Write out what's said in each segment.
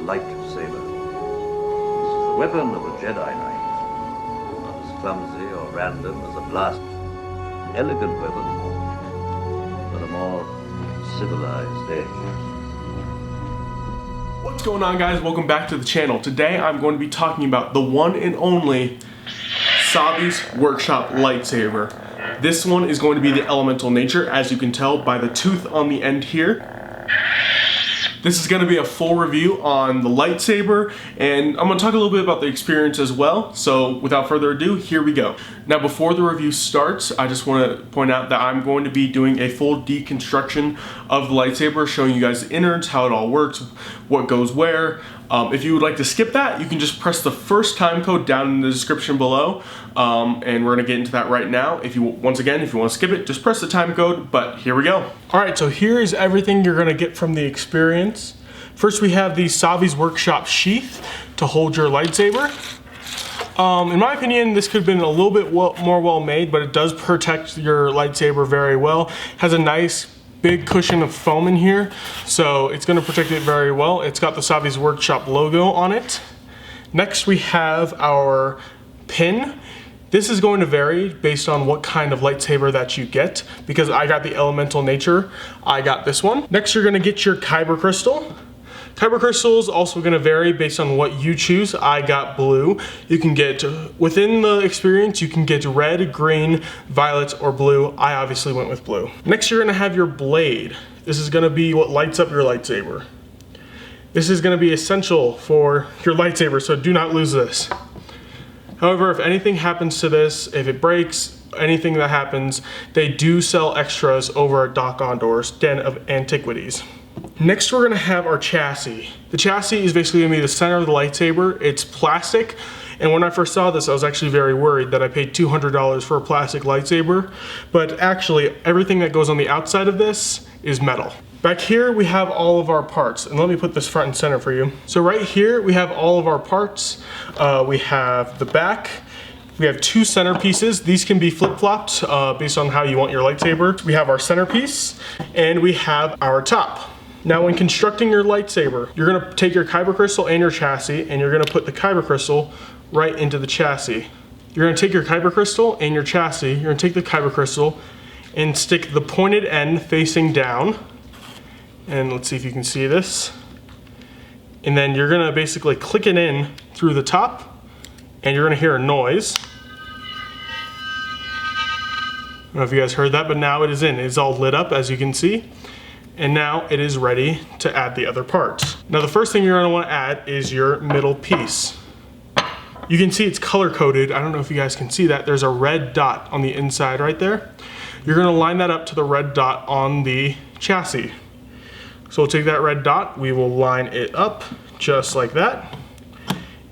lightsaber. This is the weapon of a Jedi Knight. Not as clumsy or random as a blast. An elegant weapon for a more civilized age. What's going on, guys? Welcome back to the channel. Today I'm going to be talking about the one and only Savi's Workshop lightsaber. This one is going to be the elemental nature, as you can tell by the tooth on the end here. This is going to be a full review on the lightsaber, and I'm going to talk a little bit about the experience as well. So without further ado, here we go. Now before the review starts, I just want to point out that I'm going to be doing a full deconstruction of the lightsaber, showing you guys the innards, how it all works, what goes where. If you would like to skip that, you can just press the first time code down in the description below, and we're gonna get into that right now. Once again, if you want to skip it, just press the time code, but here we go. All right, so here is everything you're gonna get from the experience. First, we have the Savi's Workshop sheath to hold your lightsaber. In my opinion, this could have been a little bit more well made, but it does protect your lightsaber very well. Has a nice big cushion of foam in here, so it's going to protect it very well. It's got the Savi's Workshop logo on it. Next, we have our pin. This is going to vary based on what kind of lightsaber that you get. Because I got the elemental nature, I got this one. Next, you're going to get your kyber crystal. Kyber crystal is also going to vary based on what you choose. I got blue. You can get, within the experience, you can get red, green, violet, or blue. I obviously went with blue. Next, you're going to have your blade. This is going to be what lights up your lightsaber. This is going to be essential for your lightsaber, so do not lose this. However, if anything happens to this, if it breaks, anything that happens, they do sell extras over at Doc Ondor's Den of Antiquities. Next, we're gonna have our chassis. The chassis is basically gonna be the center of the lightsaber. It's plastic, and when I first saw this, I was actually very worried that I paid $200 for a plastic lightsaber, but actually, everything that goes on the outside of this is metal. Back here, we have all of our parts, and let me put this front and center for you. So right here, we have all of our parts. We have the back. We have two centerpieces. These can be flip-flopped based on how you want your lightsaber. We have our centerpiece, and we have our top. Now, when constructing your lightsaber, you're gonna take your kyber crystal and your chassis, and you're gonna put the kyber crystal right into the chassis. You're gonna take your kyber crystal and your chassis, you're gonna take the kyber crystal and stick the pointed end facing down. And let's see if you can see this. And then you're gonna basically click it in through the top, and you're gonna hear a noise. I don't know if you guys heard that, but now it is in. It's all lit up, as you can see. And now it is ready to add the other parts. Now the first thing you're gonna wanna add is your middle piece. You can see it's color coded. I don't know if you guys can see that. There's a red dot on the inside right there. You're gonna line that up to the red dot on the chassis. So we'll take that red dot, we will line it up just like that,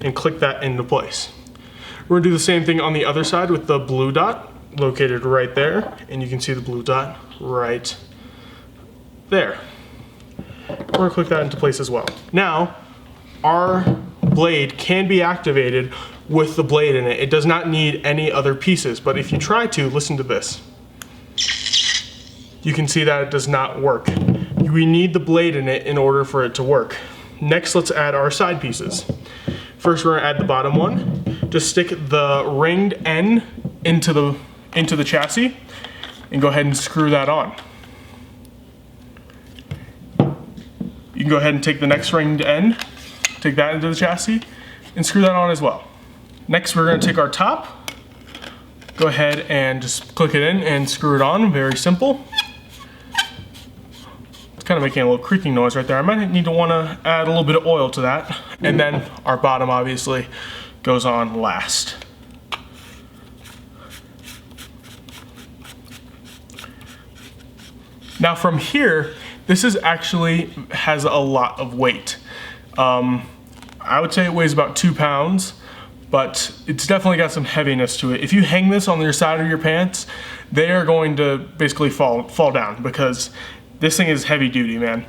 and click that into place. We're gonna do the same thing on the other side with the blue dot located right there, and you can see the blue dot right there. We're gonna click that into place as well. Now, our blade can be activated with the blade in it. It does not need any other pieces, but if you try to, listen to this. You can see that it does not work. We need the blade in it in order for it to work. Next, let's add our side pieces. First, we're gonna add the bottom one. Just stick the ringed end into the chassis and go ahead and screw that on. You can go ahead and take the next ringed end, take that into the chassis, and screw that on as well. Next, we're gonna take our top, go ahead and just click it in and screw it on, very simple. It's kind of making a little creaking noise right there. I might need to wanna add a little bit of oil to that. And then our bottom obviously goes on last. Now from here, this is actually has a lot of weight. I would say it weighs about 2 pounds, but it's definitely got some heaviness to it. If you hang this on your side of your pants, they are going to basically fall down because this thing is heavy duty, man.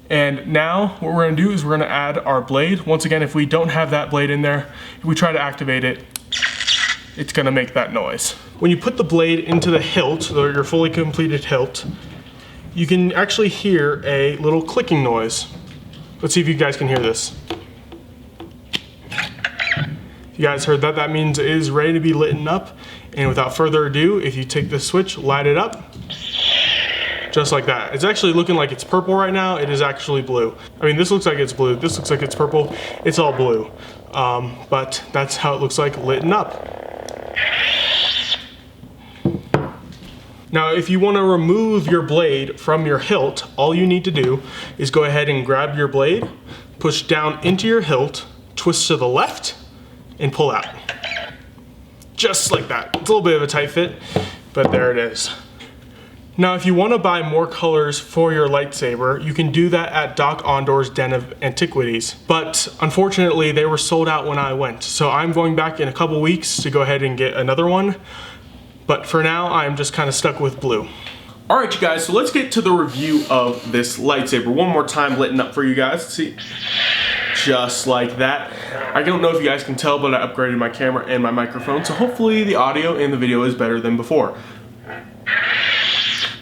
And now what we're gonna do is we're gonna add our blade. Once again, if we don't have that blade in there, if we try to activate it, it's gonna make that noise. When you put the blade into the hilt, or your fully completed hilt, you can actually hear a little clicking noise. Let's see if you guys can hear this. You guys heard that? That means it is ready to be lit up. And without further ado, if you take this switch, light it up. Just like that. It's actually looking like it's purple right now. It is actually blue. I mean, this looks like it's blue. This looks like it's purple. It's all blue. But that's how it looks like lit up. Now, if you want to remove your blade from your hilt, all you need to do is go ahead and grab your blade, push down into your hilt, twist to the left, and pull out. Just like that. It's a little bit of a tight fit, but there it is. Now, if you want to buy more colors for your lightsaber, you can do that at Doc Ondor's Den of Antiquities. But unfortunately, they were sold out when I went. So I'm going back in a couple weeks to go ahead and get another one. But for now, I'm just kind of stuck with blue. All right, you guys, so let's get to the review of this lightsaber. One more time, lighting up for you guys. See, just like that. I don't know if you guys can tell, but I upgraded my camera and my microphone. So hopefully the audio and the video is better than before.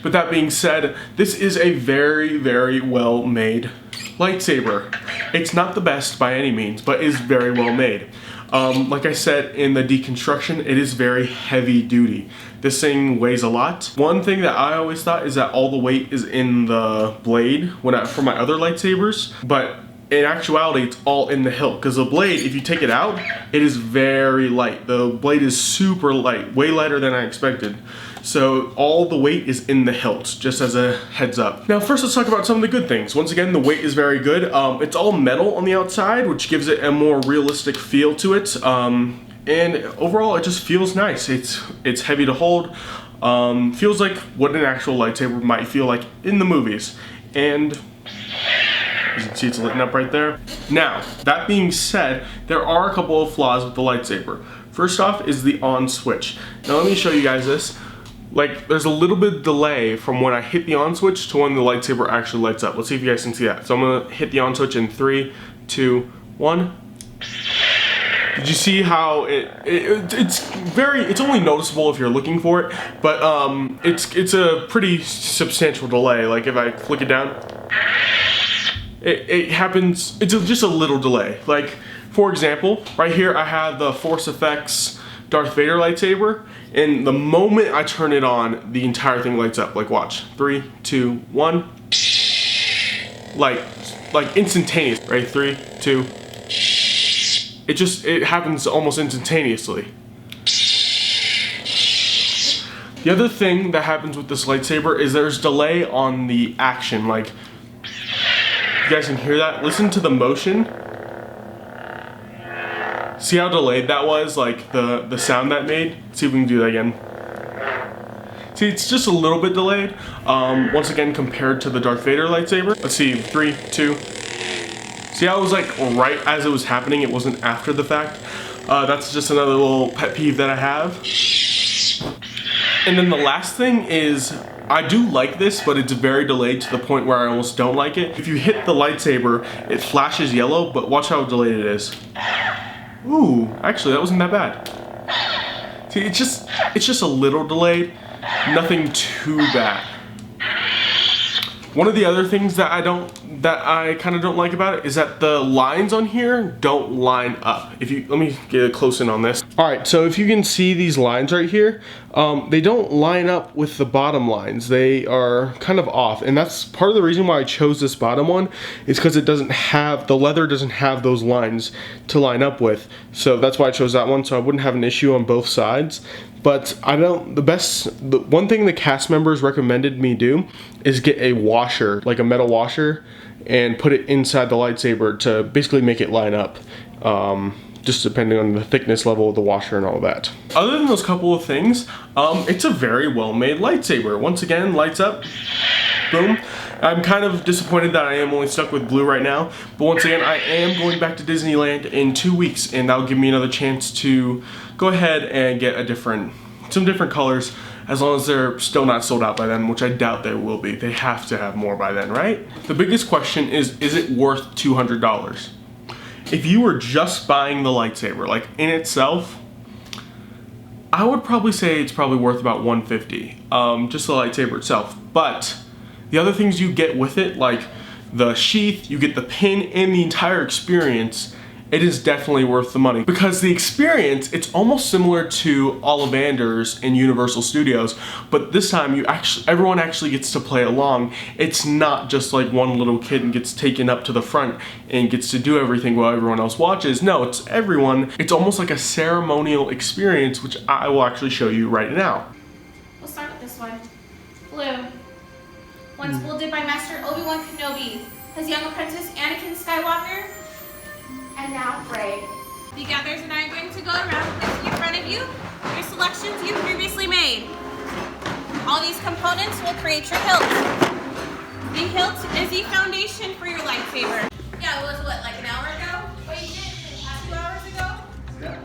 But that being said, this is a very, very well made lightsaber. It's not the best by any means, but is very well made. Like I said in the Deconstruction, it is very heavy duty. This thing weighs a lot. One thing that I always thought is that all the weight is in the blade for my other lightsabers, but in actuality, it's all in the hilt, because the blade, if you take it out, it is very light. The blade is super light, way lighter than I expected. So all the weight is in the hilt, just as a heads up. Now first let's talk about some of the good things. Once again, the weight is very good. It's all metal on the outside, which gives it a more realistic feel to it. And overall, it just feels nice. It's heavy to hold. Feels like what an actual lightsaber might feel like in the movies. And as you can see, it's lit up right there. Now, that being said, there are a couple of flaws with the lightsaber. First off is the on switch. Now let me show you guys this. Like, there's a little bit of delay from when I hit the on switch to when the lightsaber actually lights up. Let's see if you guys can see that. So I'm gonna hit the on switch in 3, 2, 1. Did you see how it's only noticeable if you're looking for it, but it's a pretty substantial delay. Like if I flick it down, it happens, it's just a little delay. Like, for example, right here I have the Force Effects Darth Vader lightsaber, and the moment I turn it on, the entire thing lights up. Like, watch. 3, 2, 1. Like instantaneous. Right? 3, 2. It happens almost instantaneously. The other thing that happens with this lightsaber is there's delay on the action. Like, you guys can hear that? Listen to the motion. See how delayed that was? Like the sound that made? Let's see if we can do that again. See, it's just a little bit delayed. Once again, compared to the Darth Vader lightsaber. Let's see, 3, 2. See how it was like right as it was happening? It wasn't after the fact. That's just another little pet peeve that I have. And then the last thing is, I do like this, but it's very delayed to the point where I almost don't like it. If you hit the lightsaber, it flashes yellow, but watch how delayed it is. Ooh, actually that wasn't that bad. See, it's just a little delayed, nothing too bad. One of the other things that I kind of don't like about it is that the lines on here don't line up. Let me get a close in on this. All right, so if you can see these lines right here, they don't line up with the bottom lines. They are kind of off, and that's part of the reason why I chose this bottom one, is because the leather doesn't have those lines to line up with. So that's why I chose that one, so I wouldn't have an issue on both sides. But the one thing the cast members recommended me do is get a washer, like a metal washer, and put it inside the lightsaber to basically make it line up, just depending on the thickness level of the washer and all that. Other than those couple of things, it's a very well-made lightsaber. Once again, lights up, boom. I'm kind of disappointed that I am only stuck with blue right now, but once again, I am going back to Disneyland in 2 weeks, and that'll give me another chance to go ahead and get some different colors, as long as they're still not sold out by then, which I doubt they will be. They have to have more by then, right? The biggest question is it worth $200? If you were just buying the lightsaber, like in itself, I would probably say it's probably worth about $150, just the lightsaber itself. But the other things you get with it, like the sheath, you get the pin, and the entire experience, it is definitely worth the money because the experience, it's almost similar to Ollivander's in Universal Studios, but this time everyone actually gets to play along. It's not just like one little kid and gets taken up to the front and gets to do everything while everyone else watches. No, it's everyone. It's almost like a ceremonial experience, which I will actually show you right now. We'll start with this one. Blue. Once wielded by Master Obi-Wan Kenobi, his young apprentice Anakin Skywalker, and now Rey. The gatherers and I are going to go around placing in front of you your selections you previously made. All these components will create your hilt. The hilt is the foundation for your lightsaber. Yeah, it was what, like an hour ago? What you did 2 hours ago? Yeah.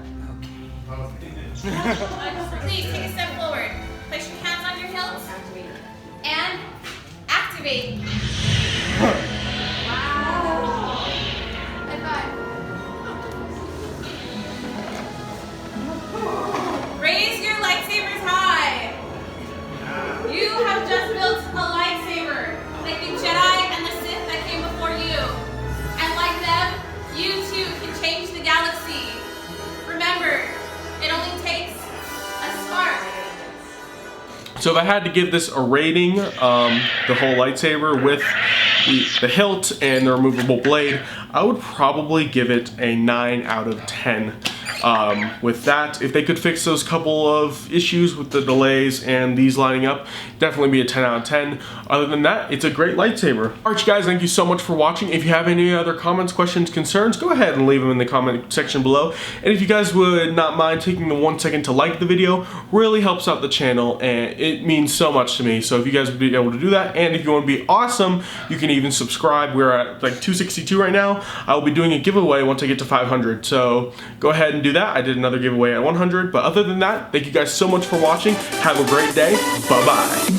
Okay. Please take a step forward. Place your hands on your hilt and activate. Wow. High five. Raise your lightsabers high. You have just built a lightsaber, like the Jedi and the Sith that came before you. And like them, you too can change the galaxy. Remember, it only takes a spark. So if I had to give this a rating, the whole lightsaber with the hilt and the removable blade, I would probably give it a 9 out of 10. With that, if they could fix those couple of issues with the delays and these lining up, definitely be a 10 out of 10. Other than that, it's a great lightsaber. Alright, you guys, thank you so much for watching. If you have any other comments, questions, concerns, go ahead and leave them in the comment section below. And if you guys would not mind taking the 1 second to like the video, really helps out the channel and it means so much to me. So if you guys would be able to do that, and if you want to be awesome, you can even subscribe. We're at like 262 right now. I will be doing a giveaway once I get to 500. So go ahead and do that. I did another giveaway at 100, but other than that, thank you guys so much for watching. Have a great day. Bye-bye.